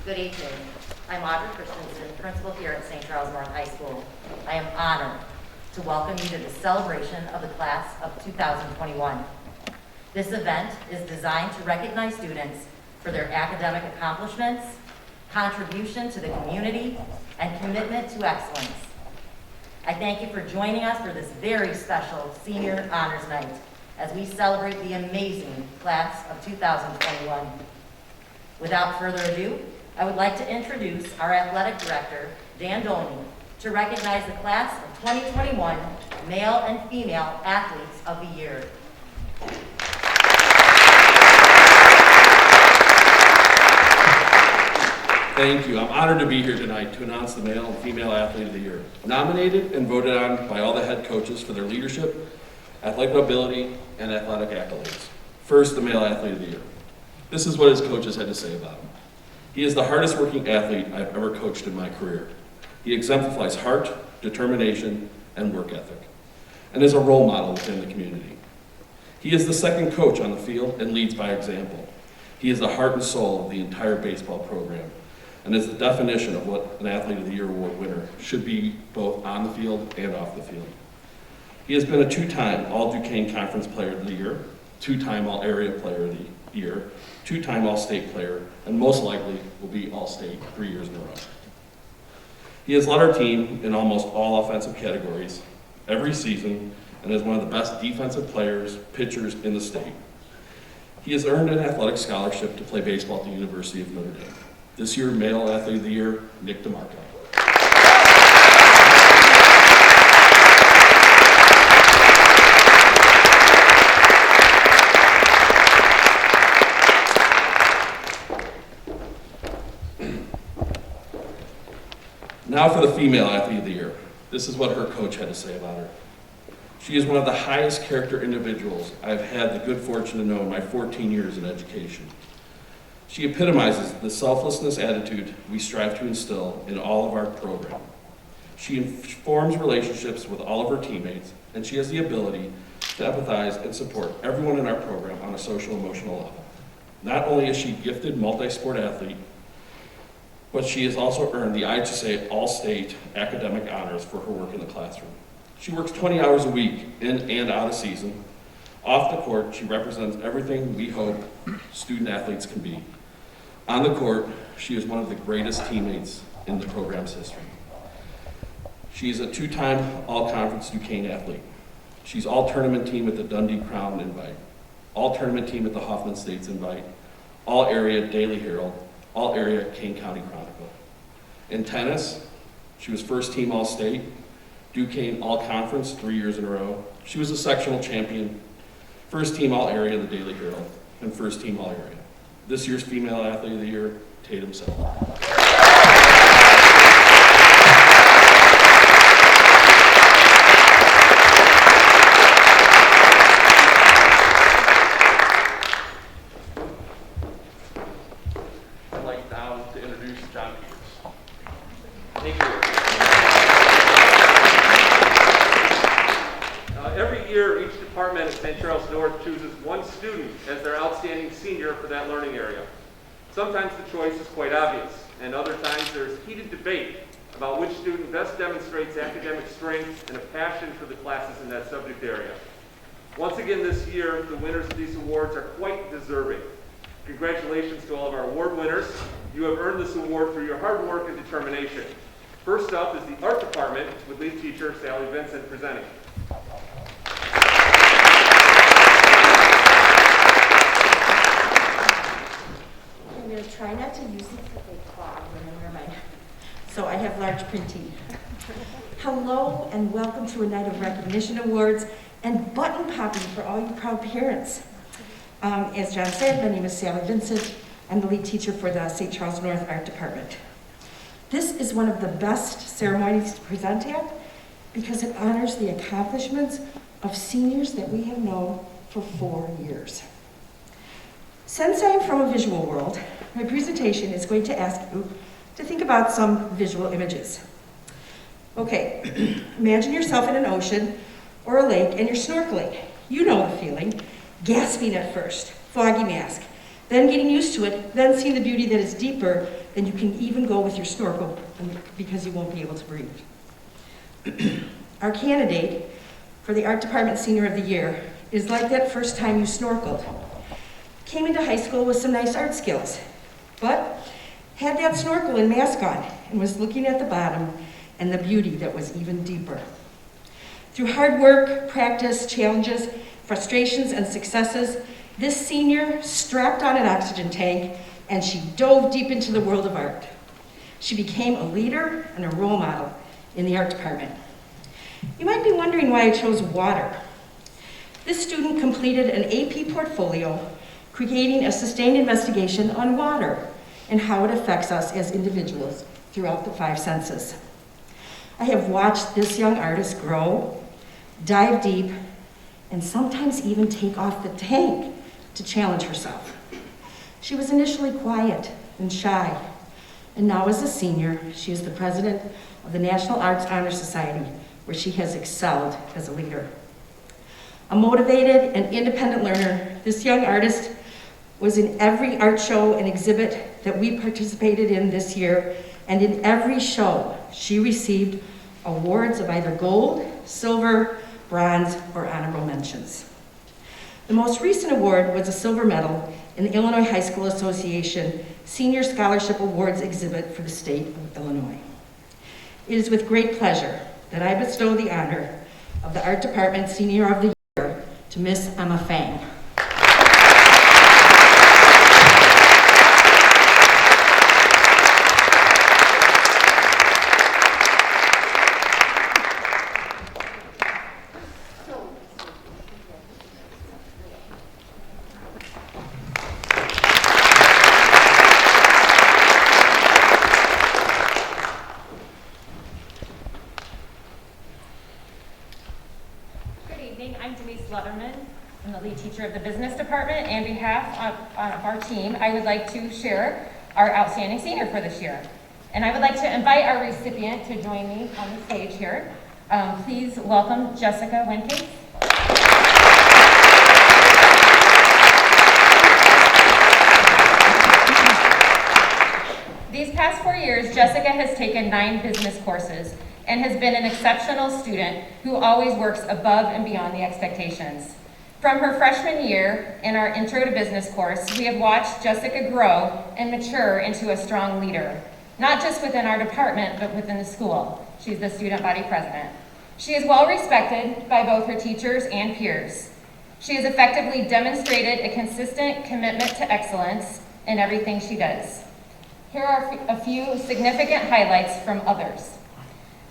Good evening. I'm Audrey Christensen, principal here at St. Charles North High School. I am honored to welcome you to the celebration of the class of 2021. This event is designed to recognize students for their academic accomplishments, contribution to the community, and commitment to excellence. I thank you for joining us for this very special Senior Honors Night as we celebrate the amazing class of 2021. Without further ado, I would like to introduce our athletic director, Dan Dolney, to recognize the class of 2021 male and female athletes of the year. Thank you. I'm honored to be here tonight to announce the male and female athlete of the year, nominated and voted on by all the head coaches for their leadership, athletic ability, and athletic accolades. First, the male athlete of the year. This is what his coaches had to say about him. He is the hardest working athlete I've ever coached in my career. He exemplifies heart, determination, and work ethic, and is a role model within the community. He is the second coach on the field and leads by example. He is the heart and soul of the entire baseball program, and is the definition of what an Athlete of the Year award winner should be both on the field and off the field. He has been a two-time All-Duquesne Conference Player of the Year, two-time All-Area Player of the Year, two-time All-State Player, and most likely will be All-State 3 years in a row. He has led our team in almost all offensive categories every season and is one of the best defensive players, pitchers in the state. He has earned an athletic scholarship to play baseball at the University of Notre Dame. This year, Male Athlete of the Year, Nick DeMarco. Now for the Female Athlete of the Year. This is what her coach had to say about her. She is one of the highest character individuals I've had the good fortune to know in my 14 years in education. She epitomizes the selflessness attitude we strive to instill in all of our program. She forms relationships with all of her teammates, and she has the ability to empathize and support everyone in our program on a social emotional level. Not only is she a gifted multi-sport athlete, but she has also earned the IHSA All-State Academic Honors for her work in the classroom. She works 20 hours a week in and out of season. Off the court, she represents everything we hope student athletes can be. On the court, she is one of the greatest teammates in the program's history. She is a two-time All-Conference Duquesne athlete. She's All-Tournament team at the Dundee Crown Invite, All-Tournament team at the Hoffman States Invite, All-Area Daily Herald, All-Area Kane County Chronicle. In tennis, she was first team All-State, Duquesne All-Conference 3 years in a row. She was a sectional champion, first team All-Area the Daily Herald, and first team All-Area. This year's Female Athlete of the Year, Tatum Self. At St. Charles North chooses one student as their outstanding senior for that learning area. Sometimes the choice is quite obvious, and other times there's heated debate about which student best demonstrates academic strength and a passion for the classes in that subject area. Once again this year, the winners of these awards are quite deserving. Congratulations to all of our award winners. You have earned this award through your hard work and determination. First up is the art department with lead teacher Sally Vincent presenting. Try not to use it for big claw. So I have large printing. Hello and welcome to a night of recognition awards and button popping for all you proud parents. As John said, my name is Sally Vincent. I'm the lead teacher for the St. Charles North Art Department. This is one of the best ceremonies to present at because it honors the accomplishments of seniors that we have known for 4 years. Since I'm from a visual world, my presentation is going to ask you to think about some visual images. Okay, imagine yourself in an ocean or a lake and you're snorkeling. You know the feeling, gasping at first, foggy mask, then getting used to it, then seeing the beauty that is deeper then you can even go with your snorkel because you won't be able to breathe. Our candidate for the Art Department Senior of the Year is like that first time you snorkeled. Came into high school with some nice art skills, but had that snorkel and mask on and was looking at the bottom and the beauty that was even deeper. Through hard work, practice, challenges, frustrations, and successes, this senior strapped on an oxygen tank and she dove deep into the world of art. She became a leader and a role model in the art department. You might be wondering why I chose water. This student completed an AP portfolio creating a sustained investigation on water and how it affects us as individuals throughout the 5 senses. I have watched this young artist grow, dive deep, and sometimes even take off the tank to challenge herself. She was initially quiet and shy, and now as a senior, she is the president of the National Arts Honor Society, where she has excelled as a leader. A motivated and independent learner, this young artist was in every art show and exhibit that we participated in this year, and in every show, she received awards of either gold, silver, bronze, or honorable mentions. The most recent award was a silver medal in the Illinois High School Association Senior Scholarship Awards exhibit for the state of Illinois. It is with great pleasure that I bestow the honor of the Art Department Senior of the Year to Miss Emma Fang. I'm the lead teacher of the business department, and on behalf of our team, I would like to share our outstanding senior for this year. And I would like to invite our recipient to join me on the stage here. Please welcome Jessica Winkins. These past 4 years, Jessica has taken 9 business courses and has been an exceptional student who always works above and beyond the expectations. From her freshman year in our Intro to Business course, we have watched Jessica grow and mature into a strong leader, not just within our department, but within the school. She's the student body president. She is well respected by both her teachers and peers. She has effectively demonstrated a consistent commitment to excellence in everything she does. Here are a few significant highlights from others.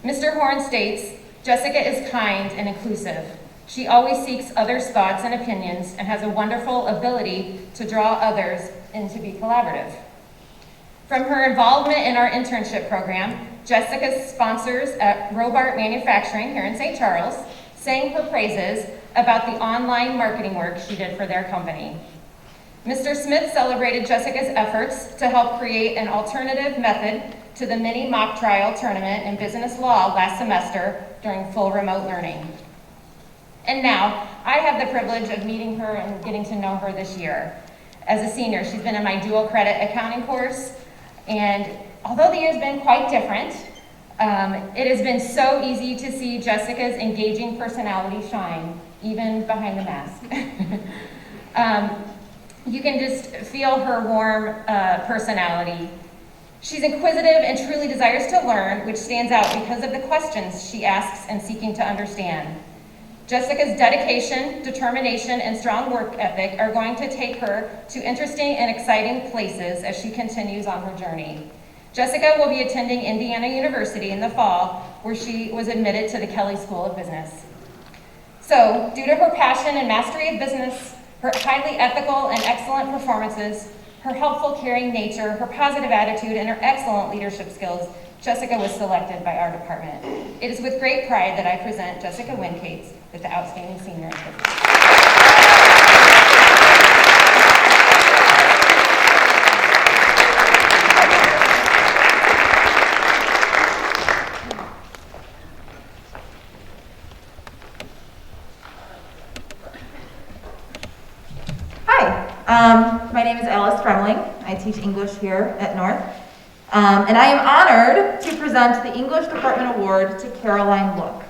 Mr. Horn states, Jessica is kind and inclusive. She always seeks others' thoughts and opinions and has a wonderful ability to draw others in to be collaborative. From her involvement in our internship program, Jessica's sponsors at Robart Manufacturing here in St. Charles sang her praises about the online marketing work she did for their company. Mr. Smith celebrated Jessica's efforts to help create an alternative method to the mini mock trial tournament in business law last semester during full remote learning. And now, I have the privilege of meeting her and getting to know her this year. As a senior, she's been in my dual credit accounting course, and although the year's been quite different, it has been so easy to see Jessica's engaging personality shine, even behind the mask. You can just feel her warm personality. She's inquisitive and truly desires to learn, which stands out because of the questions she asks and seeking to understand. Jessica's dedication, determination, and strong work ethic are going to take her to interesting and exciting places as she continues on her journey. Jessica will be attending Indiana University in the fall, where she was admitted to the Kelley School of Business. So, due to her passion and mastery of business, her highly ethical and excellent performances, her helpful, caring nature, her positive attitude, and her excellent leadership skills, Jessica was selected by our department. It is with great pride that I present Jessica Wincates with the Outstanding Senior. Hi, my name is Alice Fremling. I teach English here at North. And I am honored to present the English Department Award to Caroline Look.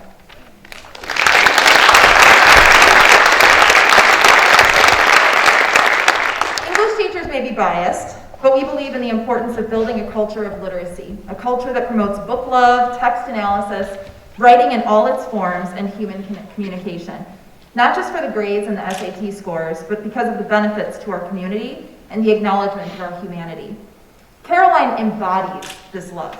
English teachers may be biased, but we believe in the importance of building a culture of literacy, a culture that promotes book love, text analysis, writing in all its forms, and human communication. Not just for the grades and the SAT scores, but because of the benefits to our community and the acknowledgement of our humanity. Caroline embodies this love.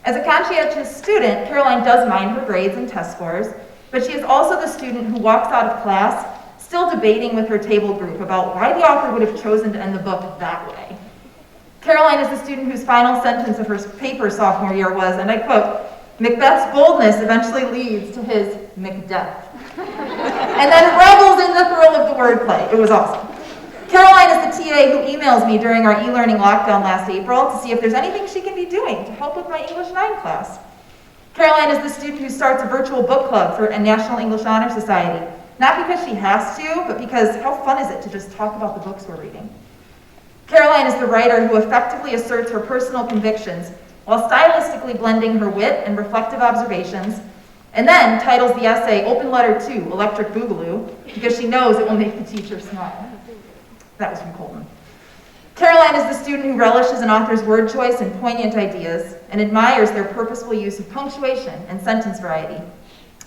As a conscientious student, Caroline does mind her grades and test scores, but she is also the student who walks out of class still debating with her table group about why the author would have chosen to end the book that way. Caroline is the student whose final sentence of her paper sophomore year was, and I quote, "Macbeth's boldness eventually leads to his Macdeath." And then revels in the thrill of the wordplay. It was awesome. Caroline is the TA who emails me during our e-learning lockdown last April to see if there's anything she can be doing to help with my English 9 class. Caroline is the student who starts a virtual book club for a National English Honor Society, not because she has to, but because how fun is it to just talk about the books we're reading? Caroline is the writer who effectively asserts her personal convictions while stylistically blending her wit and reflective observations, and then titles the essay Open Letter to Electric Boogaloo because she knows it will make the teacher smile. That was from Colton. Caroline is the student who relishes an author's word choice and poignant ideas and admires their purposeful use of punctuation and sentence variety.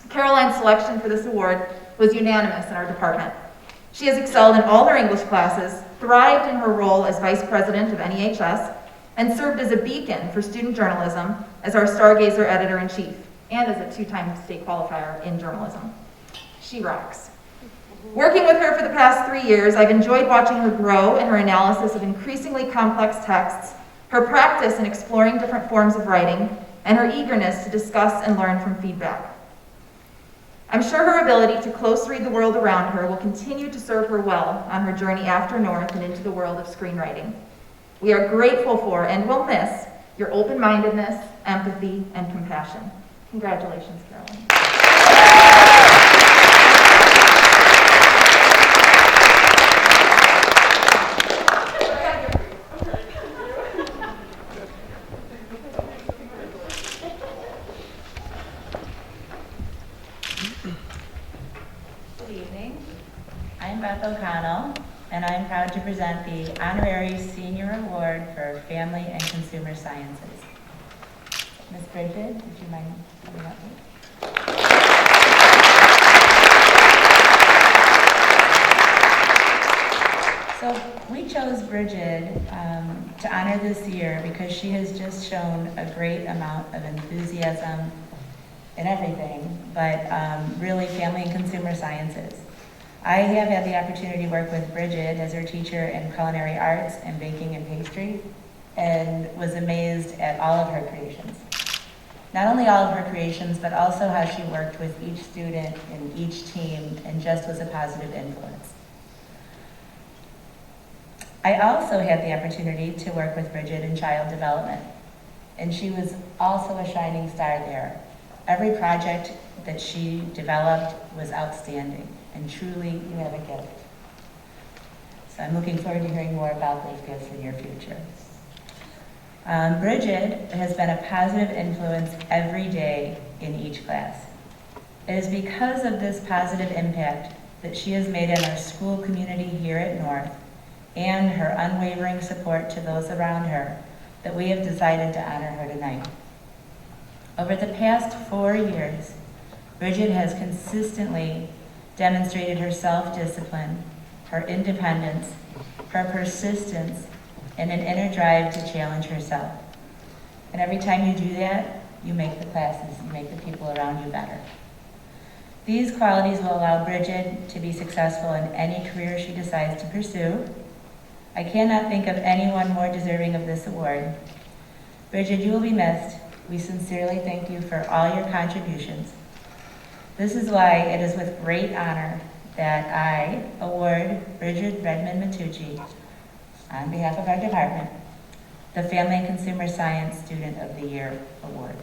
Caroline's selection for this award was unanimous in our department. She has excelled in all her English classes, thrived in her role as vice president of NEHS, and served as a beacon for student journalism as our Stargazer editor-in-chief, and as a 2-time state qualifier in journalism. She rocks. Working with her for the past 3 years, I've enjoyed watching her grow in her analysis of increasingly complex texts, her practice in exploring different forms of writing, and her eagerness to discuss and learn from feedback. I'm sure her ability to close read the world around her will continue to serve her well on her journey after North and into the world of screenwriting. We are grateful for and will miss your open-mindedness, empathy, and compassion. Congratulations, Caroline. Good evening. I'm Beth O'Connell, and I'm proud to present the Honorary Senior Award for Family and Consumer Sciences. Ms. Bridget, would you mind coming up, please? So we chose Bridget to honor this year because she has just shown a great amount of enthusiasm in everything, but really family and consumer sciences. I have had the opportunity to work with Bridget as her teacher in culinary arts and baking and pastry, and was amazed at all of her creations. Not only all of her creations, but also how she worked with each student in each team and just was a positive influence. I also had the opportunity to work with Bridget in child development, and she was also a shining star there. Every project that she developed was outstanding, and truly, you have a gift. So I'm looking forward to hearing more about those gifts in your future. Bridget has been a positive influence every day in each class. It is because of this positive impact that she has made in our school community here at North, and her unwavering support to those around her, that we have decided to honor her tonight. Over the past 4 years, Bridget has consistently demonstrated her self-discipline, her independence, her persistence, and an inner drive to challenge herself. And every time you do that, you make the classes, you make the people around you better. These qualities will allow Bridget to be successful in any career she decides to pursue. I cannot think of anyone more deserving of this award. Bridget, you will be missed. We sincerely thank you for all your contributions. This is why it is with great honor that I award Bridget Redmond Matucci, on behalf of our department, the Family and Consumer Science Student of the Year Award.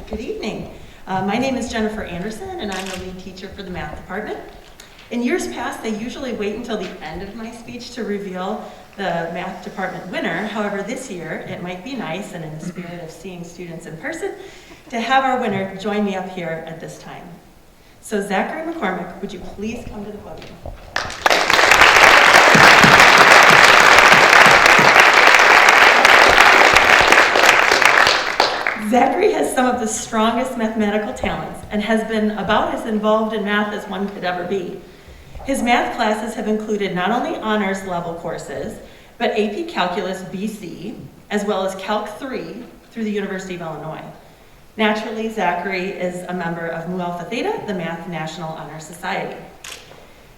Good evening. My name is Jennifer Anderson, and I'm the lead teacher for the math department. In years past, they usually wait until the end of my speech to reveal the math department winner. However, this year, it might be nice, and in the spirit of seeing students in person, to have our winner join me up here at this time. So Zachary McCormick, would you please come to the podium? Zachary has some of the strongest mathematical talents and has been about as involved in math as one could ever be. His math classes have included not only honors level courses, but AP Calculus BC, as well as Calc 3 through the University of Illinois. Naturally, Zachary is a member of Mu Alpha Theta, the Math National Honor Society.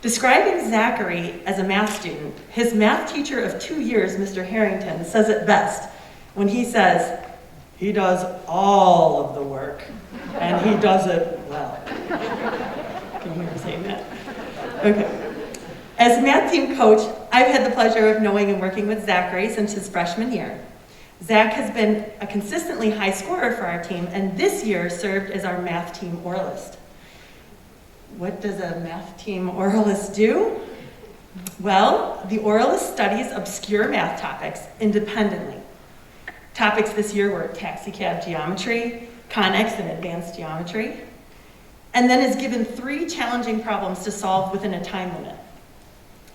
Describing Zachary as a math student, his math teacher of 2 years, Mr. Harrington, says it best when he says, "He does all of the work, and he does it well." Can you hear him saying that? Okay. As math team coach, I've had the pleasure of knowing and working with Zachary since his freshman year. Zach has been a consistently high scorer for our team, and this year served as our math team oralist. What does a math team oralist do? Well, the oralist studies obscure math topics independently. Topics this year were taxicab geometry, conics, and advanced geometry, and then is given 3 challenging problems to solve within a time limit.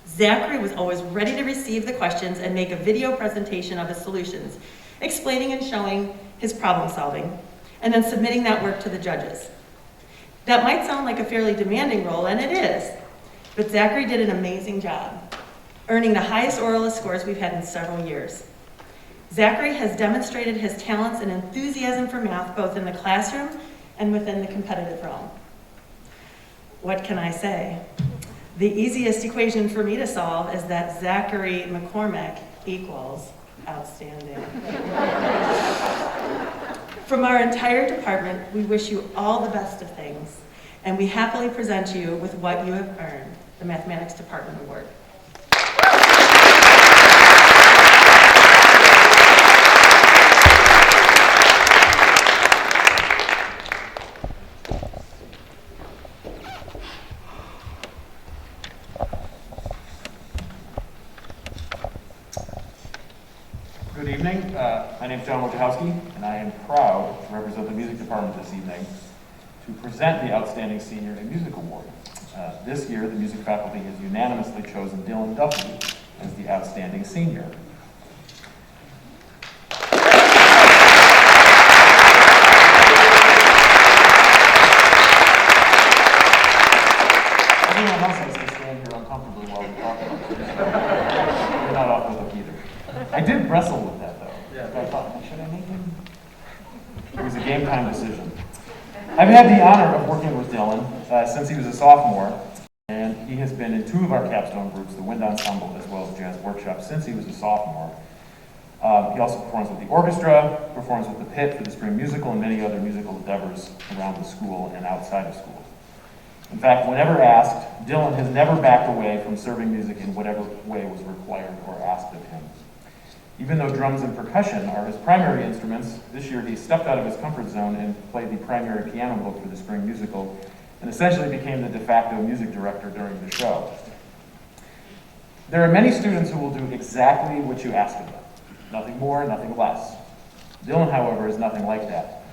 Zachary was always ready to receive the questions and make a video presentation of his solutions, explaining and showing his problem solving, and then submitting that work to the judges. That might sound like a fairly demanding role, and it is, but Zachary did an amazing job, earning the highest oralist scores we've had in several years. Zachary has demonstrated his talents and enthusiasm for math both in the classroom and within the competitive realm. What can I say? The easiest equation for me to solve is that Zachary McCormick equals outstanding. From our entire department, we wish you all the best of things, and we happily present you with what you have earned, the Mathematics Department Award. Good evening. My name is John Wojciechowski, and I am proud to represent the music department this evening to present the Outstanding Senior in Music Award. This year, the music faculty has unanimously chosen Dylan Duffy as the Outstanding Senior. Everyone else has to stand here uncomfortably while we talk about this. You're not off the hook either. I did wrestle with that, though. I thought, should I make him? It was a game time decision. I've had the honor of working with Dylan since he was a sophomore, and he has been in 2 of our capstone groups, the Wind Ensemble as well as Jazz Workshop, since he was a sophomore. He also performs with the orchestra, performs with the Pit for the spring musical, and many other musical endeavors around the school and outside of school. In fact, whenever asked, Dylan has never backed away from serving music in whatever way was required or asked of him. Even though drums and percussion are his primary instruments, this year he stepped out of his comfort zone and played the primary piano book for the spring musical and essentially became the de facto music director during the show. There are many students who will do exactly what you ask of them. Nothing more, nothing less. Dylan, however, is nothing like that.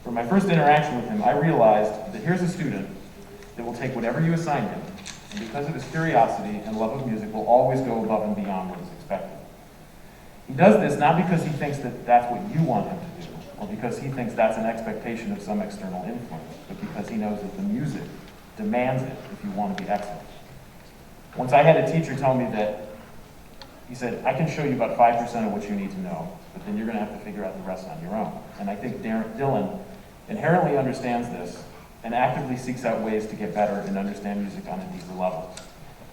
From my first interaction with him, I realized that here's a student that will take whatever you assign him, and because of his curiosity and love of music, will always go above and beyond what is expected. He does this not because he thinks that that's what you want him to do, or because he thinks that's an expectation of some external influence, but because he knows that the music demands it if you want to be excellent. Once I had a teacher tell me that, he said, I can show you about 5% of what you need to know, but then you're going to have to figure out the rest on your own. And I think Dylan inherently understands this and actively seeks out ways to get better and understand music on a deeper level.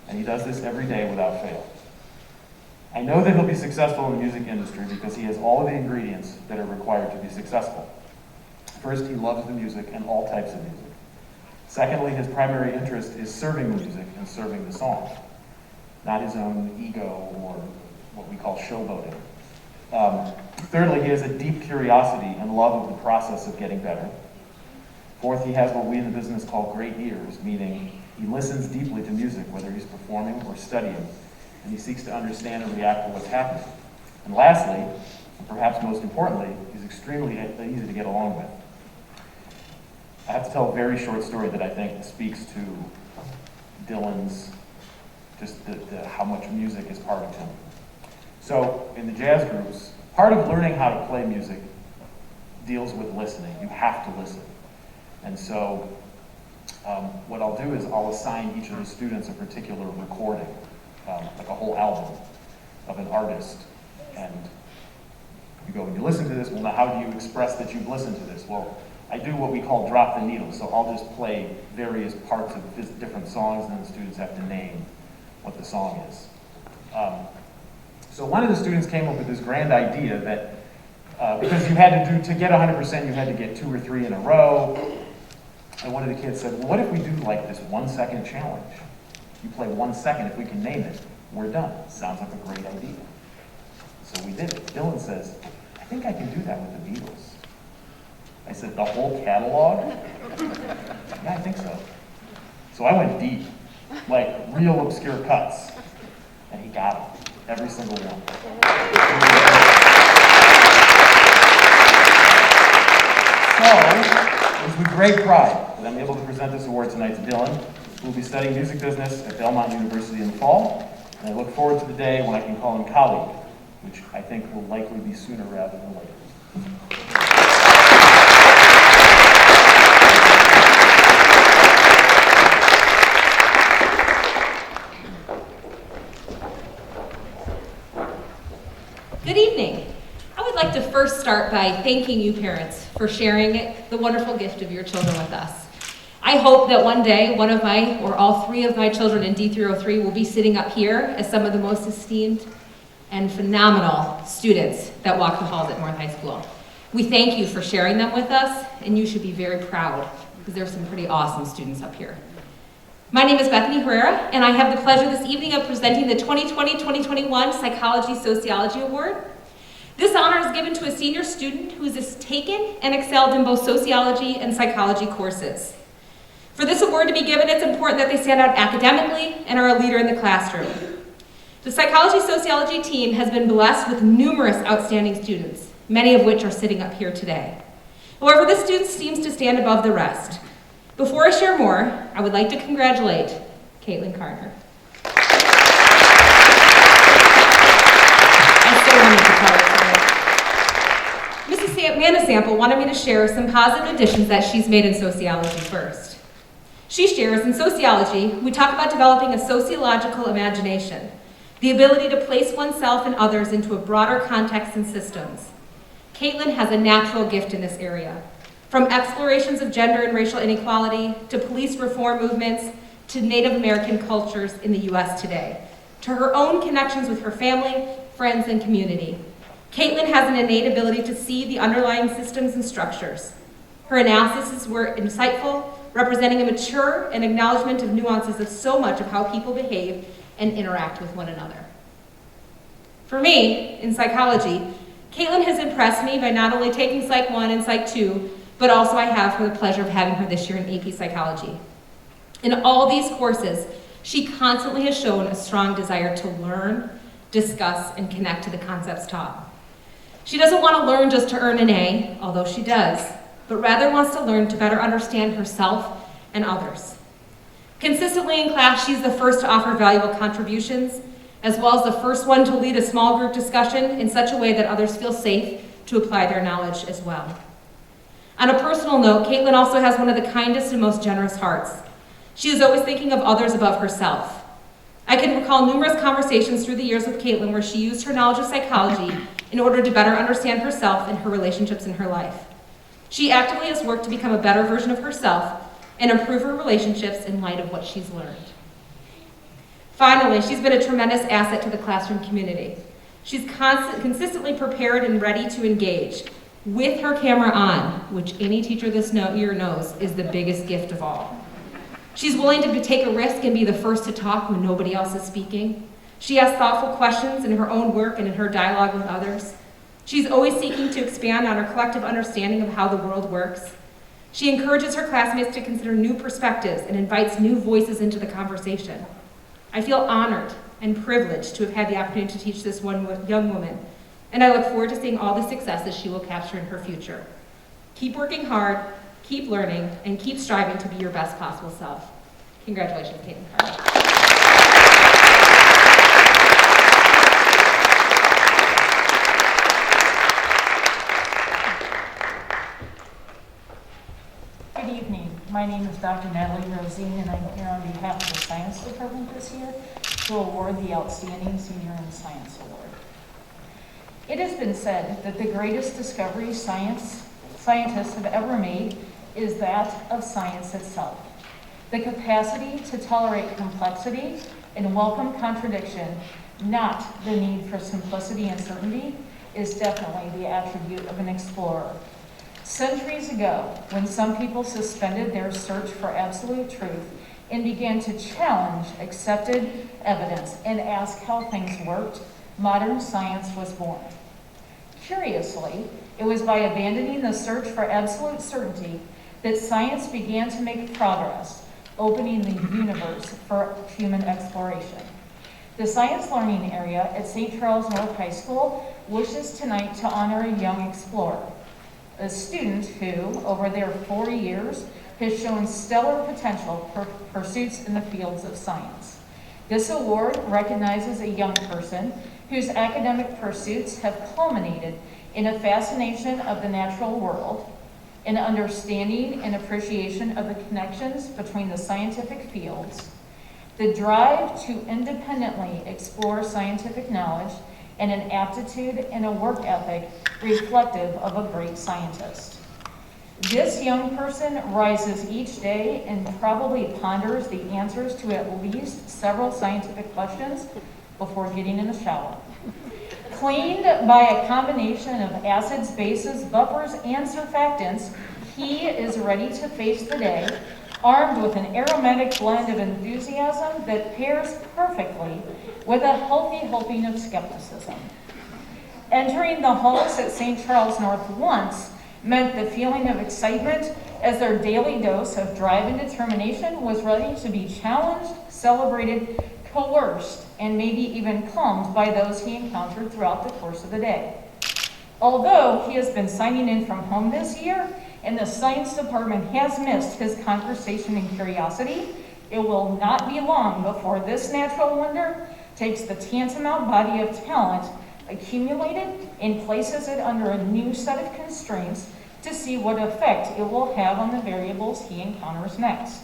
And he does this every day without fail. I know that he'll be successful in the music industry because he has all of the ingredients that are required to be successful. First, he loves the music and all types of music. Secondly, his primary interest is serving the music and serving the song, not his own ego or what we call showboating. Thirdly, he has a deep curiosity and love of the process of getting better. Fourth, he has what we in the business call great ears, meaning he listens deeply to music, whether he's performing or studying, and he seeks to understand and react to what's happening. And lastly, and perhaps most importantly, he's extremely easy to get along with. I have to tell a very short story that I think speaks to Dylan's, just how much music is part of him. So in the jazz groups, part of learning how to play music deals with listening. You have to listen. And so what I'll do is I'll assign each of the students a particular recording, like a whole album of an artist. And you go, when you listen to this, well, now how do you express that you've listened to this? Well, I do what we call drop the needle. So I'll just play various parts of different songs, and then the students have to name what the song is. So one of the students came up with this grand idea that because you had to get 100%, you had to get 2 or 3 in a row. And one of the kids said, well, what if we do like this 1 second challenge? You play 1 second, if we can name it, we're done. Sounds like a great idea. So we did it. Dylan says, I think I can do that with the Beatles. I said, the whole catalog? Yeah, I think so. So I went deep, like real obscure cuts. And he got them, every single one. So, it was with great pride that I'm able to present this award tonight to Dylan, who will be studying music business at Belmont University in the fall. And I look forward to the day when I can call him colleague, which I think will likely be sooner rather than later. Good evening. I would like to first start by thanking you parents for sharing the wonderful gift of your children with us. I hope that one day one of my, or all 3 of my children in D303 will be sitting up here as some of the most esteemed and phenomenal students that walk the halls at North High School. We thank you for sharing them with us, and you should be very proud because there's some pretty awesome students up here. My name is Bethany Herrera, and I have the pleasure this evening of presenting the 2020-2021 Psychology Sociology Award. This honor is given to a senior student who has taken and excelled in both sociology and psychology courses. For this award to be given, it's important that they stand out academically and are a leader in the classroom. The Psychology Sociology team has been blessed with numerous outstanding students, many of which are sitting up here today. However, this student seems to stand above the rest. Before I share more, I would like to congratulate Caitlin Carter. I still wanted to tell her today. Mrs. Amanda Sample wanted me to share some positive additions that she's made in sociology first. She shares, in sociology, we talk about developing a sociological imagination, the ability to place oneself and others into a broader context and systems. Caitlin has a natural gift in this area. From explorations of gender and racial inequality, to police reform movements, to Native American cultures in the U.S. today, to her own connections with her family, friends, and community. Caitlin has an innate ability to see the underlying systems and structures. Her analyses were insightful, representing a mature and acknowledgement of nuances of so much of how people behave and interact with one another. For me, in psychology, Caitlin has impressed me by not only taking Psych 1 and Psych 2, but also I have the pleasure of having her this year in AP Psychology. In all these courses, she constantly has shown a strong desire to learn, discuss, and connect to the concepts taught. She doesn't want to learn just to earn an A, although she does, but rather wants to learn to better understand herself and others. Consistently in class, she's the first to offer valuable contributions, as well as the first one to lead a small group discussion in such a way that others feel safe to apply their knowledge as well. On a personal note, Caitlin also has one of the kindest and most generous hearts. She is always thinking of others above herself. I can recall numerous conversations through the years with Caitlin where she used her knowledge of psychology in order to better understand herself and her relationships in her life. She actively has worked to become a better version of herself and improve her relationships in light of what she's learned. Finally, she's been a tremendous asset to the classroom community. She's consistently prepared and ready to engage with her camera on, which any teacher this year knows is the biggest gift of all. She's willing to take a risk and be the first to talk when nobody else is speaking. She asks thoughtful questions in her own work and in her dialogue with others. She's always seeking to expand on her collective understanding of how the world works. She encourages her classmates to consider new perspectives and invites new voices into the conversation. I feel honored and privileged to have had the opportunity to teach this one young woman, and I look forward to seeing all the successes she will capture in her future. Keep working hard, keep learning, and keep striving to be your best possible self. Congratulations, Caitlin Carter. Good evening. My name is Dr. Natalie Rosine, and I'm here on behalf of the Science Department this year to award the Outstanding Senior in Science Award. It has been said that the greatest discovery scientists have ever made is that of science itself. The capacity to tolerate complexity and welcome contradiction, not the need for simplicity and certainty, is definitely the attribute of an explorer. Centuries ago, when some people suspended their search for absolute truth and began to challenge accepted evidence and ask how things worked, modern science was born. Curiously, it was by abandoning the search for absolute certainty that science began to make progress, opening the universe for human exploration. The science learning area at St. Charles North High School wishes tonight to honor a young explorer, a student who, over their 4 years, has shown stellar potential for pursuits in the fields of science. This award recognizes a young person whose academic pursuits have culminated in a fascination of the natural world, an understanding and appreciation of the connections between the scientific fields, the drive to independently explore scientific knowledge, and an aptitude and a work ethic reflective of a great scientist. This young person rises each day and probably ponders the answers to at least several scientific questions before getting in the shower. Cleaned by a combination of acids, bases, buffers, and surfactants, he is ready to face the day, armed with an aromatic blend of enthusiasm that pairs perfectly with a healthy helping of skepticism. Entering the halls at St. Charles North once meant the feeling of excitement as their daily dose of drive and determination was ready to be challenged, celebrated, coerced, and maybe even calmed by those he encountered throughout the course of the day. Although he has been signing in from home this year, and the science department has missed his conversation and curiosity, it will not be long before this natural wonder takes the tantamount body of talent accumulated and places it under a new set of constraints to see what effect it will have on the variables he encounters next.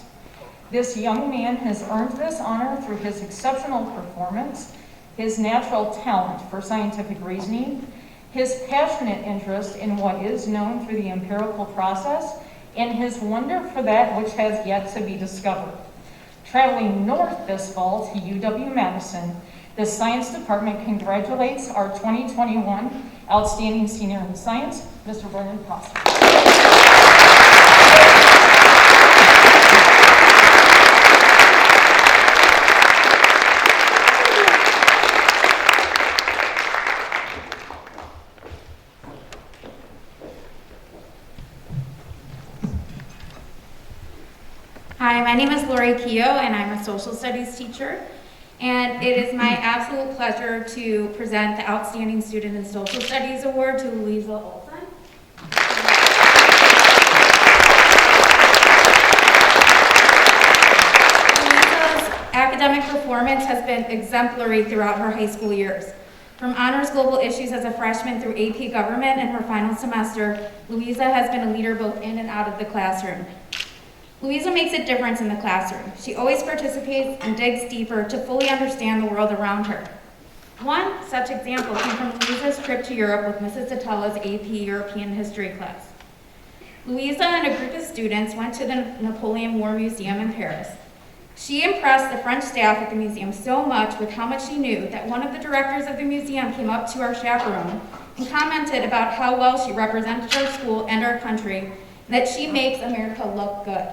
This young man has earned this honor through his exceptional performance, his natural talent for scientific reasoning, his passionate interest in what is known through the empirical process, and his wonder for that which has yet to be discovered. Traveling north this fall to UW-Madison, the Science Department congratulates our 2021 Outstanding Senior in Science, Mr. Brendan Foster. Hi, my name is Lori Keogh, and I'm a social studies teacher. And it is my absolute pleasure to present the Outstanding Student in Social Studies Award to Louisa Olson. Louisa's academic performance has been exemplary throughout her high school years. From honors global issues as a freshman through AP government in her final semester, Louisa has been a leader both in and out of the classroom. Louisa makes a difference in the classroom. She always participates and digs deeper to fully understand the world around her. One such example came from Louisa's trip to Europe with Mrs. Satella's AP European History class. Louisa and a group of students went to the Napoleon War Museum in Paris. She impressed the French staff at the museum so much with how much she knew that one of the directors of the museum came up to our chaperone and commented about how well she represented our school and our country, and that she makes America look good.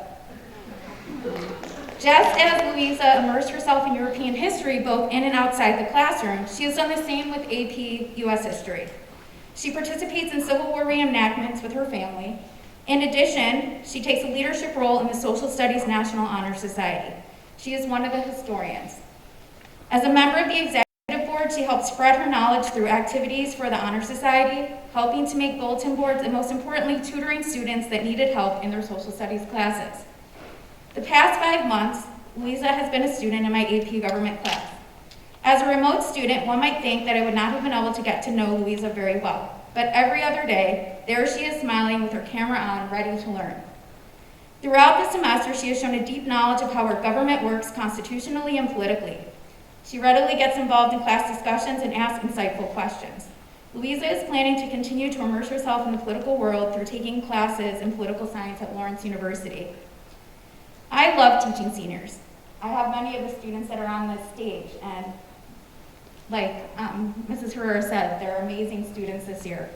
Just as Louisa immersed herself in European history both in and outside the classroom, she has done the same with AP U.S. history. She participates in Civil War reenactments with her family, In addition, she takes a leadership role in the Social Studies National Honor Society. She is one of the historians. As a member of the executive board, she helps spread her knowledge through activities for the Honor Society, helping to make bulletin boards, and most importantly, tutoring students that needed help in their social studies classes. The past 5 months, Louisa has been a student in my AP government class. As a remote student, one might think that I would not have been able to get to know Louisa very well. But every other day, there she is smiling with her camera on, ready to learn. Throughout the semester, she has shown a deep knowledge of how our government works constitutionally and politically. She readily gets involved in class discussions and asks insightful questions. Louisa is planning to continue to immerse herself in the political world through taking classes in political science at Lawrence University. I love teaching seniors. I have many of the students that are on this stage, and like Mrs. Herrera said, they're amazing students this year.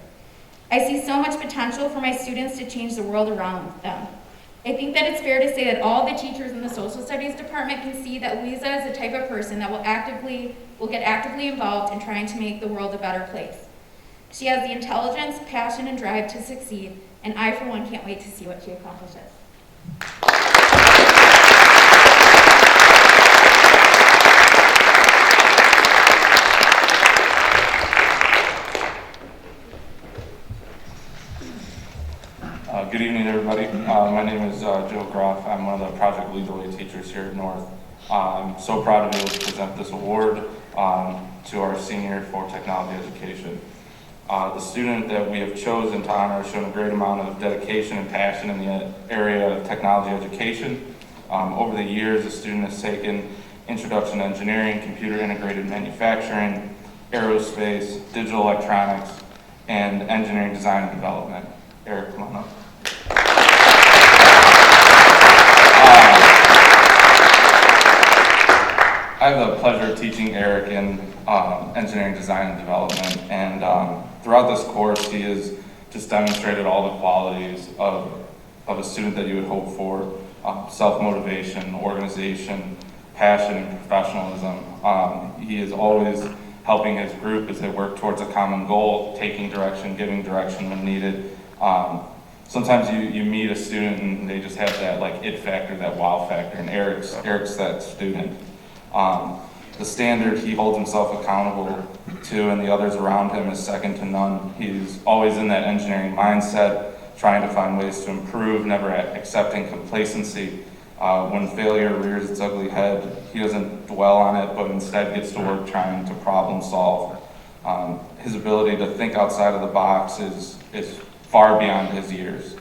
I see so much potential for my students to change the world around them. I think that it's fair to say that all the teachers in the social studies department can see that Louisa is the type of person that will get actively involved in trying to make the world a better place. She has the intelligence, passion, and drive to succeed, and I, for one, can't wait to see what she accomplishes. Good evening, everybody. My name is Joe Groff. I'm one of the Project Lead the Way teachers here at North. I'm so proud to be able to present this award to our senior for technology education. The student that we have chosen to honor has shown a great amount of dedication and passion in the area of technology education. Over the years, the student has taken introduction to engineering, computer integrated manufacturing, aerospace, digital electronics, and engineering design and development. Eric, come on up. I have the pleasure of teaching Eric in engineering design and development, and throughout this course he has just demonstrated all the qualities of a student that you would hope for: self-motivation, organization, passion, and professionalism. He is always helping his group as they work towards a common goal, taking direction, giving direction when needed. Sometimes you meet a student and they just have that like it factor, that wow factor, and Eric's that student. The standard he holds himself accountable to and the others around him is second to none. He's always in that engineering mindset, trying to find ways to improve, never accepting complacency. When failure rears its ugly head, he doesn't dwell on it, but instead gets to work trying to problem solve. His ability to think outside of the box is far beyond his years.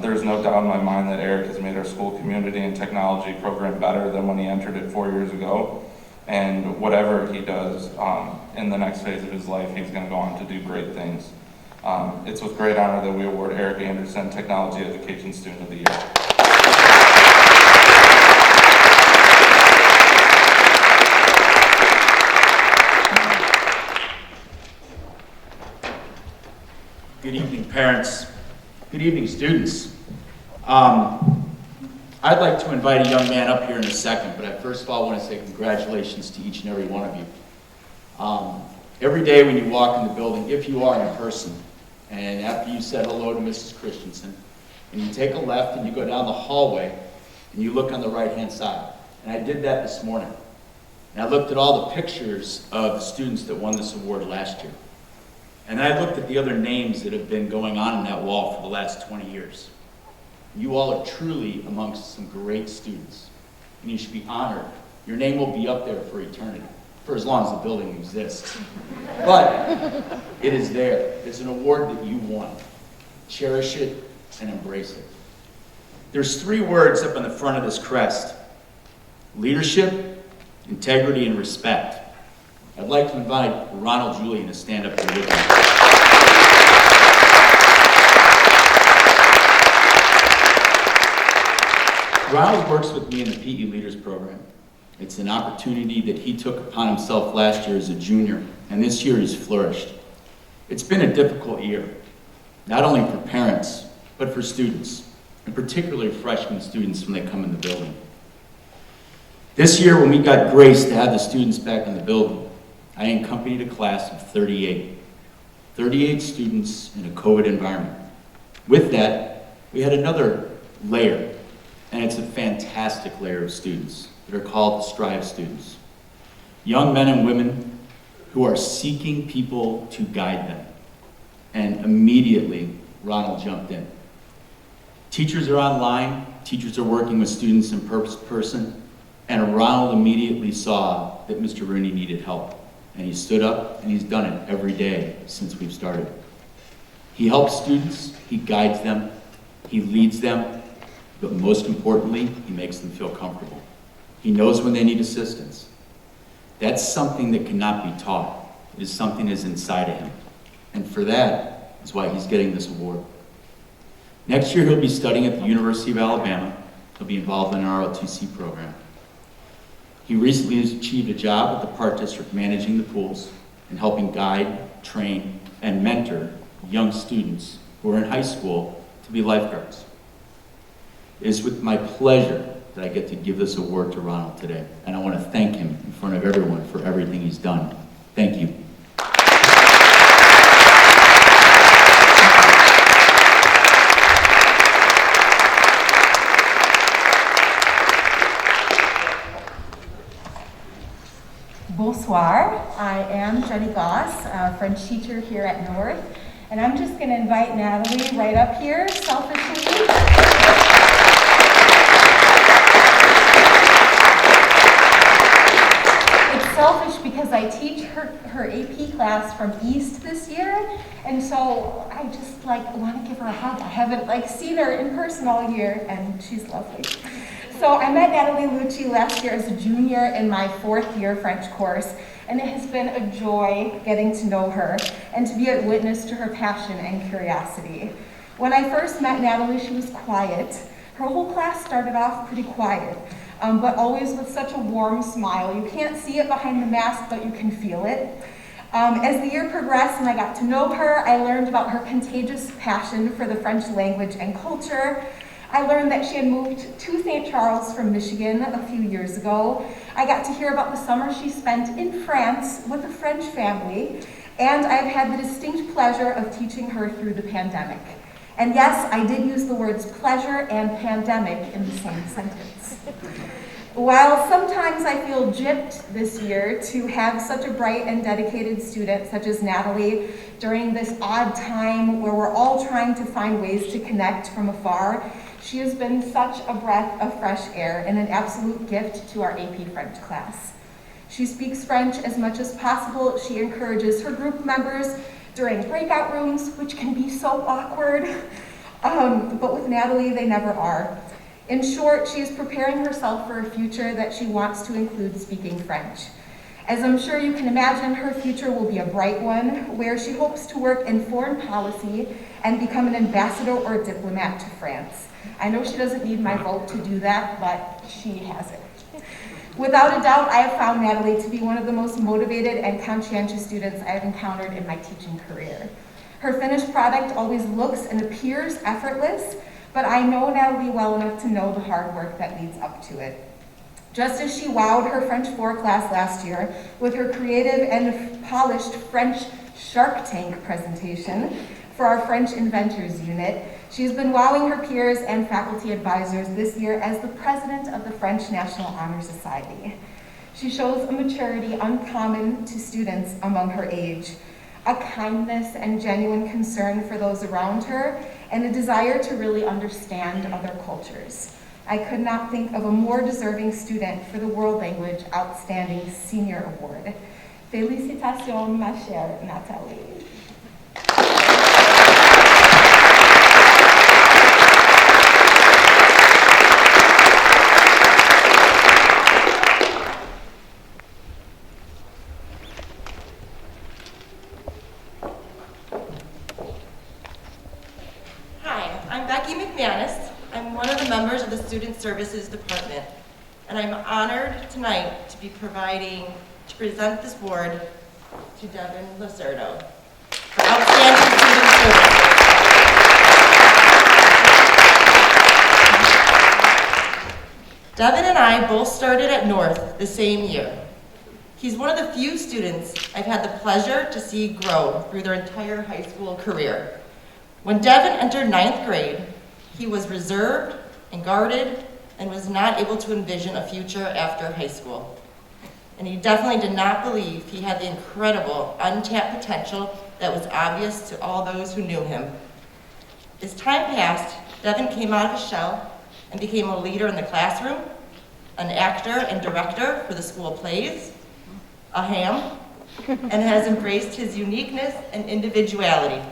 There's no doubt in my mind that Eric has made our school community and technology program better than when he entered it 4 years ago. And whatever he does in the next phase of his life, he's going to go on to do great things. It's with great honor that we award Eric Anderson Technology Education Student of the Year. Good evening, parents. Good evening, students. I'd like to invite a young man up here in a second, but I first of all want to say congratulations to each and every one of you. Every day when you walk in the building, if you are in person, and after you said hello to Mrs. Christensen, and you take a left and you go down the hallway, and you look on the right-hand side. And I did that this morning. And I looked at all the pictures of the students that won this award last year. And I looked at the other names that have been going on in that wall for the last 20 years. You all are truly amongst some great students, and you should be honored. Your name will be up there for eternity, for as long as the building exists. But it is there. It's an award that you won. Cherish it and embrace it. There's 3 words up on the front of this crest: leadership, integrity, and respect. I'd like to invite Ronald Julian to stand up here with me. Ronald works with me in the PE Leaders Program. It's an opportunity that he took upon himself last year as a junior, and this year he's flourished. It's been a difficult year, not only for parents, but for students, and particularly freshman students when they come in the building. This year, when we got grace to have the students back in the building, I accompanied a class of 38 students in a COVID environment. With that, we had another layer, and it's a fantastic layer of students that are called the Strive students. Young men and women who are seeking people to guide them. And immediately, Ronald jumped in. Teachers are online, teachers are working with students in person, and Ronald immediately saw that Mr. Rooney needed help. And he stood up, and he's done it every day since we've started. He helps students, he guides them, he leads them, but most importantly, he makes them feel comfortable. He knows when they need assistance. That's something that cannot be taught. It is something that is inside of him. And for that is why he's getting this award. Next year, he'll be studying at the University of Alabama. He'll be involved in our ROTC program. He recently has achieved a job at the Park District managing the pools and helping guide, train, and mentor young students who are in high school to be lifeguards. It is with my pleasure that I get to give this award to Ronald today, and I want to thank him in front of everyone for everything he's done. Thank you. Bonsoir, I am Jenny Goss, a French teacher here at North, and I'm just going to invite Natalie right up here, selfishly. It's selfish because I teach her AP class from East this year, and so I just want to give her a hug. I haven't seen her in person all year, and she's lovely. So I met Natalie Lucci last year as a junior in my 4th year French course, and it has been a joy getting to know her and to be a witness to her passion and curiosity. When I first met Natalie, she was quiet. Her whole class started off pretty quiet, but always with such a warm smile. You can't see it behind the mask, but you can feel it. As the year progressed and I got to know her, I learned about her contagious passion for the French language and culture. I learned that she had moved to St. Charles from Michigan a few years ago. I got to hear about the summer she spent in France with a French family, and I've had the distinct pleasure of teaching her through the pandemic. And yes, I did use the words pleasure and pandemic in the same sentence. While sometimes I feel gypped this year to have such a bright and dedicated student such as Natalie during this odd time where we're all trying to find ways to connect from afar, she has been such a breath of fresh air and an absolute gift to our AP French class. She speaks French as much as possible. She encourages her group members during breakout rooms, which can be so awkward, but with Natalie, they never are. In short, she is preparing herself for a future that she wants to include speaking French. As I'm sure you can imagine, her future will be a bright one, where she hopes to work in foreign policy and become an ambassador or a diplomat to France. I know she doesn't need my vote to do that, but she has it. Without a doubt, I have found Natalie to be one of the most motivated and conscientious students I have encountered in my teaching career. Her finished product always looks and appears effortless, but I know Natalie well enough to know the hard work that leads up to it. Just as she wowed her French 4 class last year with her creative and polished French Shark Tank presentation for our French Inventors unit, she's been wowing her peers and faculty advisors this year as the president of the French National Honor Society. She shows a maturity uncommon to students among her age, a kindness and genuine concern for those around her, and a desire to really understand other cultures. I could not think of a more deserving student for the World Language Outstanding Senior Award. Félicitations, ma chère Nathalie. I'm one of the members of the Student Services Department, and I'm honored tonight to be to present this award to Devin Lacerdo for outstanding student service. Devin and I both started at North the same year. He's one of the few students I've had the pleasure to see grow through their entire high school career. When Devin entered 9th grade, He was reserved and guarded and was not able to envision a future after high school. And he definitely did not believe he had the incredible untapped potential that was obvious to all those who knew him. As time passed, Devin came out of his shell and became a leader in the classroom, an actor and director for the school plays, a ham, and has embraced his uniqueness and individuality.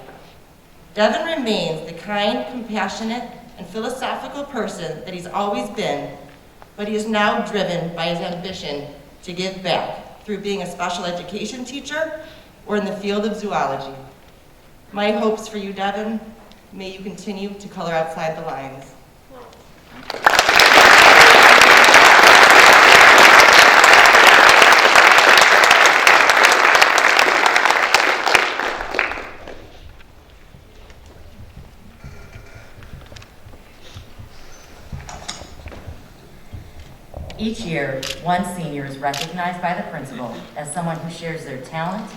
Devin remains the kind, compassionate, and philosophical person that he's always been, but he is now driven by his ambition to give back through being a special education teacher or in the field of zoology. My hopes for you, Devin, may you continue to color outside the lines. Each year, one senior is recognized by the principal as someone who shares their talent,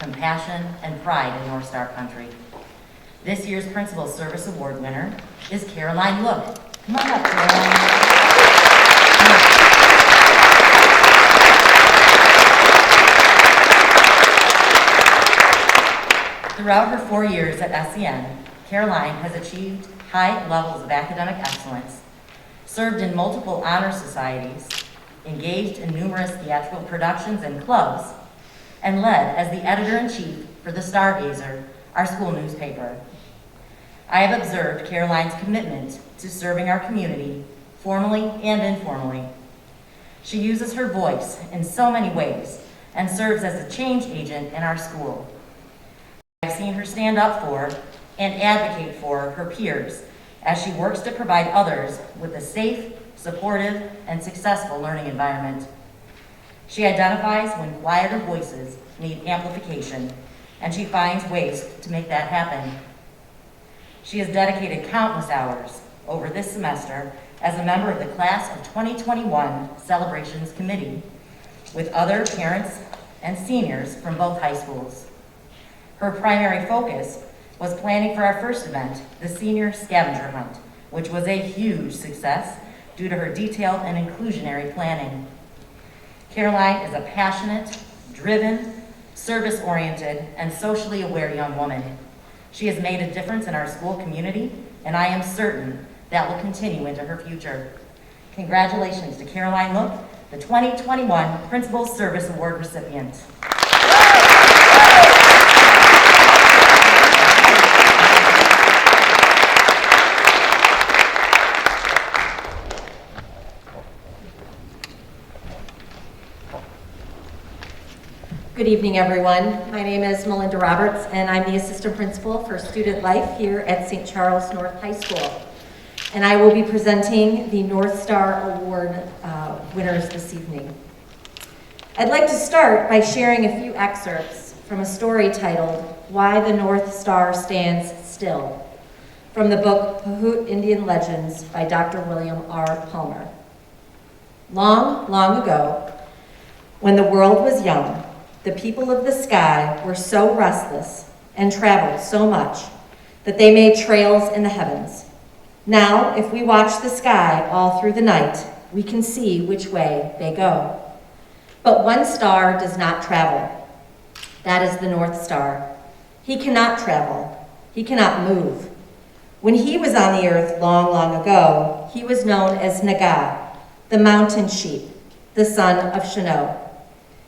compassion, and pride in North Star country. This year's Principal Service Award winner is Caroline Look. Come on up, Caroline. Throughout her 4 years at SCN, Caroline has achieved high levels of academic excellence, served in multiple honor societies, engaged in numerous theatrical productions and clubs, and led as the editor-in-chief for the Stargazer, our school newspaper. I have observed Caroline's commitment to serving our community, formally and informally. She uses her voice in so many ways and serves as a change agent in our school. I've seen her stand up for and advocate for her peers as she works to provide others with a safe, supportive, and successful learning environment. She identifies when quieter voices need amplification, and she finds ways to make that happen. She has dedicated countless hours over this semester as a member of the Class of 2021 Celebrations Committee with other parents and seniors from both high schools. Her primary focus was planning for our first event, the Senior Scavenger Hunt, which was a huge success due to her detailed and inclusionary planning. Caroline is a passionate, driven, service-oriented, and socially aware young woman. She has made a difference in our school community, and I am certain that will continue into her future. Congratulations to Caroline Look, the 2021 Principal Service Award recipient. Good evening, everyone. My name is Melinda Roberts, and I'm the Assistant Principal for Student Life here at St. Charles North High School. And I will be presenting the North Star Award winners this evening. I'd like to start by sharing a few excerpts from a story titled, Why the North Star Stands Still, from the book Pahut Indian Legends by Dr. William R. Palmer. Long, long ago, when the world was young, the people of the sky were so restless and traveled so much that they made trails in the heavens. Now, if we watch the sky all through the night, we can see which way they go. But one star does not travel. That is the North Star. He cannot travel. He cannot move. When he was on the earth long, long ago, he was known as Naga, the mountain sheep, the son of Shino.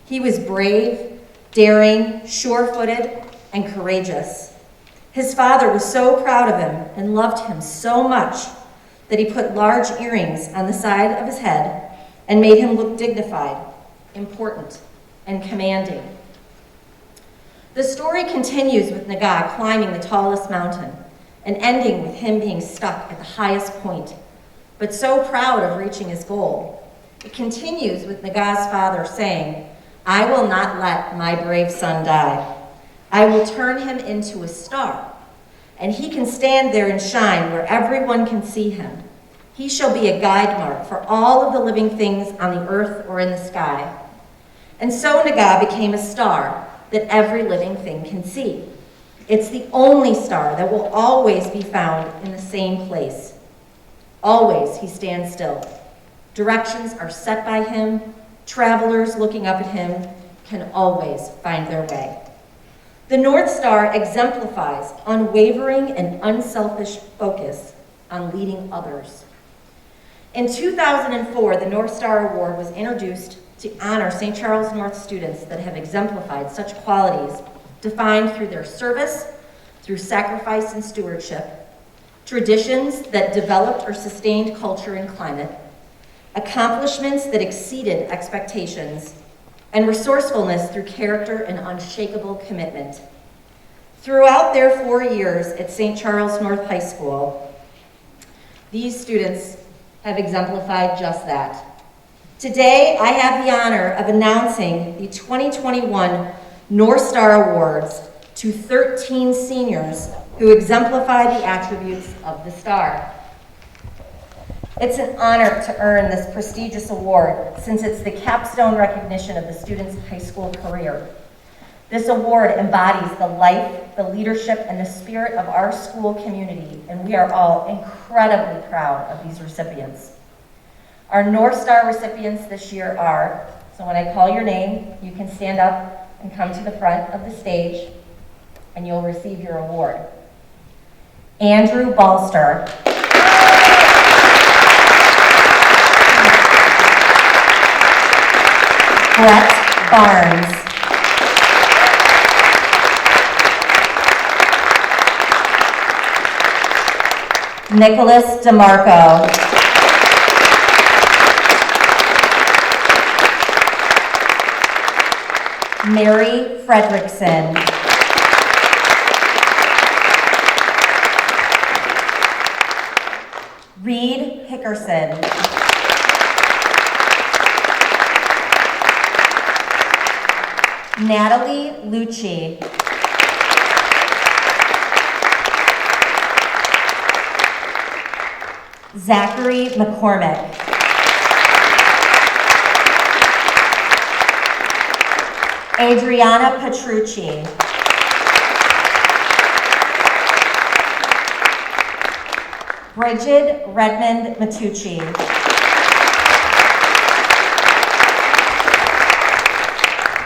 He was brave, daring, sure-footed, and courageous. His father was so proud of him and loved him so much that he put large earrings on the side of his head and made him look dignified, important, and commanding. The story continues with Naga climbing the tallest mountain and ending with him being stuck at the highest point, but so proud of reaching his goal. It continues with Naga's father saying, I will not let my brave son die. I will turn him into a star, and he can stand there and shine where everyone can see him. He shall be a guide mark for all of the living things on the earth or in the sky. And so Naga became a star that every living thing can see. It's the only star that will always be found in the same place, Always he stands still. Directions are set by him. Travelers looking up at him can always find their way. The North Star exemplifies unwavering and unselfish focus on leading others. In 2004, the North Star Award was introduced to honor St. Charles North students that have exemplified such qualities defined through their service, through sacrifice and stewardship, traditions that developed or sustained culture and climate, accomplishments that exceeded expectations, and resourcefulness through character and unshakable commitment. Throughout their 4 years at St. Charles North High School, these students have exemplified just that. Today, I have the honor of announcing the 2021 North Star Awards to 13 seniors who exemplify the attributes of the star. It's an honor to earn this prestigious award since it's the capstone recognition of the student's high school career. This award embodies the life, the leadership, and the spirit of our school community, and we are all incredibly proud of these recipients. Our North Star recipients this year are, so when I call your name, you can stand up and come to the front of the stage, and you'll receive your award. Andrew Balster. Brett Barnes. Nicholas DeMarco. Mary Fredrickson. Reed Hickerson. Natalie Lucci. Zachary McCormick. Adriana Petrucci. Bridget Redmond Matucci.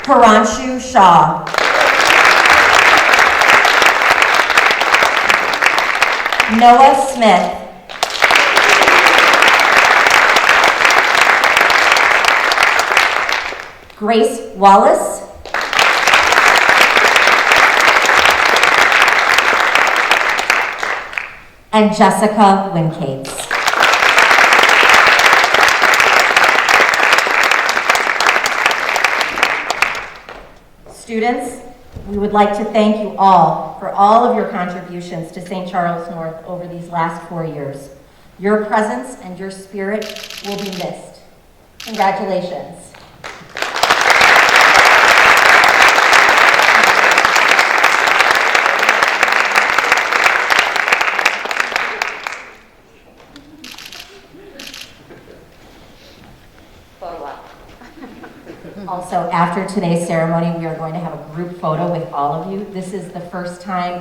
Paranshu Shah. Noah Smith. Grace Wallace. And Jessica Wincates. Students, we would like to thank you all for all of your contributions to St. Charles North over these last 4 years. Your presence and your spirit will be missed. Congratulations. Also, after today's ceremony, we are going to have a group photo with all of you. This is the first time,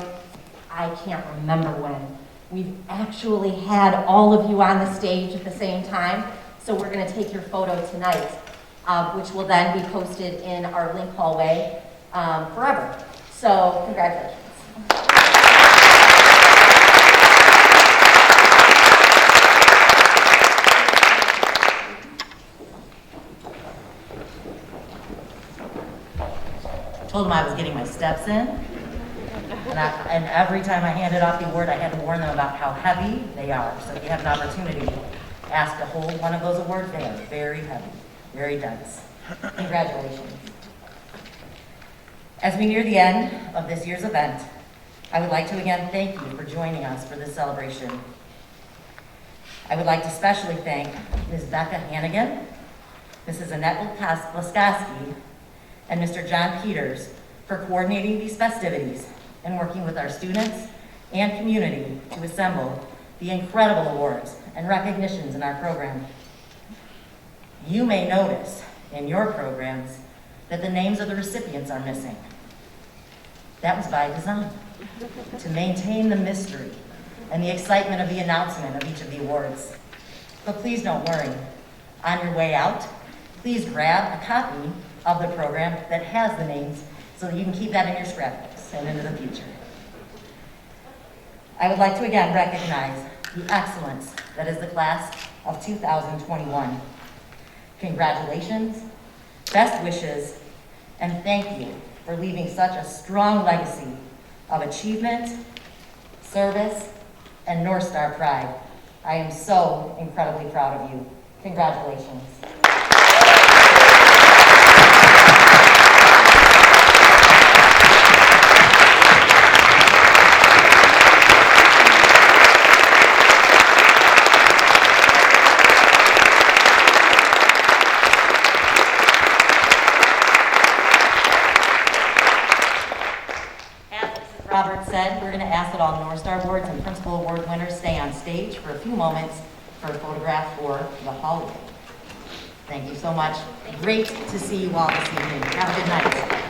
I can't remember when, we've actually had all of you on the stage at the same time. So we're going to take your photo tonight, which will then be posted in our link hallway forever. So congratulations. Told them I was getting my steps in, and every time I handed off the award, I had to warn them about how heavy they are. So if you have an opportunity to ask to hold one of those awards, they are very heavy, very dense. Congratulations. As we near the end of this year's event, I would like to again thank you for joining us for this celebration. I would like to especially thank Ms. Becca Hannigan, Mrs. Annette Laskowski, and Mr. John Peters for coordinating these festivities and working with our students and community to assemble the incredible awards and recognitions in our program. You may notice in your programs that the names of the recipients are missing. That was by design, to maintain the mystery and the excitement of the announcement of each of the awards. But please don't worry. On your way out, please grab a copy of the program that has the names so that you can keep that in your scrapbooks and into the future. I would like to again recognize the excellence that is the class of 2021. Congratulations, best wishes, and thank you for leaving such a strong legacy of achievement, service, and North Star pride. I am so incredibly proud of you. Congratulations. Robert said, we're going to ask that all North Star Awards and Principal Award winners stay on stage for a few moments for a photograph for the holiday. Thank you so much. Great to see you all this evening. Have a good night.